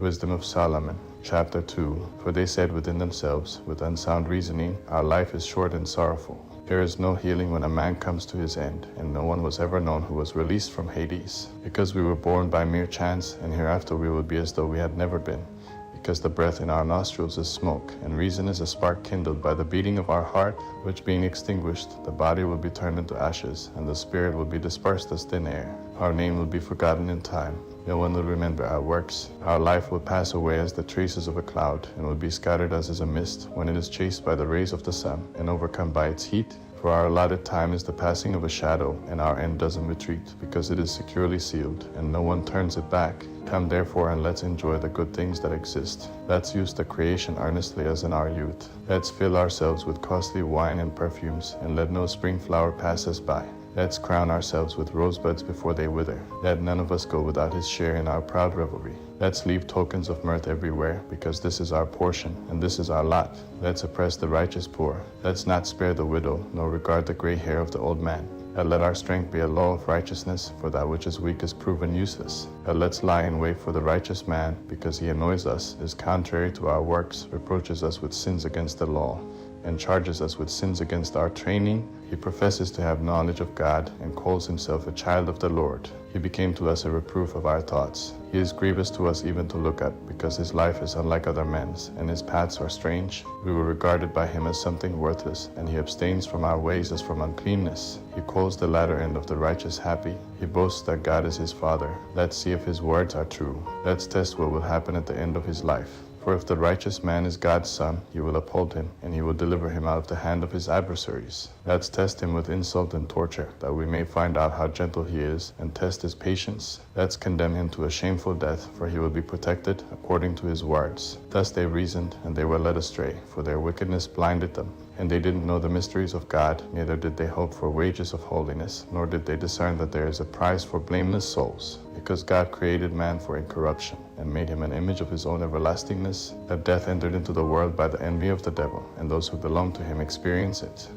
Wisdom of Solomon, chapter 2. For they said within themselves, with unsound reasoning, our life is short and sorrowful. There is no healing when a man comes to his end, and no one was ever known who was released from Hades. Because we were born by mere chance, and hereafter we will be as though we had never been. Because the breath in our nostrils is smoke, and reason is a spark kindled by the beating of our heart, which being extinguished, the body will be turned into ashes, and the spirit will be dispersed as thin air. Our name will be forgotten in time. No one will remember our works. Our life will pass away as the traces of a cloud, and will be scattered as is a mist when it is chased by the rays of the sun, and overcome by its heat. For our allotted time is the passing of a shadow, and our end doesn't retreat, because it is securely sealed, and no one turns it back. Come therefore, and let's enjoy the good things that exist. Let's use the creation earnestly as in our youth. Let's fill ourselves with costly wine and perfumes, and let no spring flower pass us by. Let's crown ourselves with rosebuds before they wither. Let none of us go without his share in our proud revelry. Let's leave tokens of mirth everywhere, because this is our portion, and this is our lot. Let's oppress the righteous poor. Let's not spare the widow, nor regard the gray hair of the old man. And let our strength be a law of righteousness, for that which is weak is proven useless. And let's lie in wait for the righteous man, because he annoys us, is contrary to our works, reproaches us with sins against the law, and charges us with sins against our training. He professes to have knowledge of God, and calls himself a child of the Lord. He became to us a reproof of our thoughts. He is grievous to us even to look at, because his life is unlike other men's, and his paths are strange. We were regarded by him as something worthless, and he abstains from our ways as from uncleanness. He calls the latter end of the righteous happy. He boasts that God is his Father. Let's see if his words are true. Let's test what will happen at the end of his life. For if the righteous man is God's son, he will uphold him, and he will deliver him out of the hand of his adversaries. Let's test him with insult and torture, that we may find out how gentle he is, and test his patience. Let's condemn him to a shameful death, for he will be protected according to his words. Thus they reasoned, and they were led astray, for their wickedness blinded them. And they didn't know the mysteries of God, neither did they hope for wages of holiness, nor did they discern that there is a prize for blameless souls. Because God created man for incorruption, and made him an image of his own everlastingness, that death entered into the world by the envy of the devil, and those who belong to him experience it.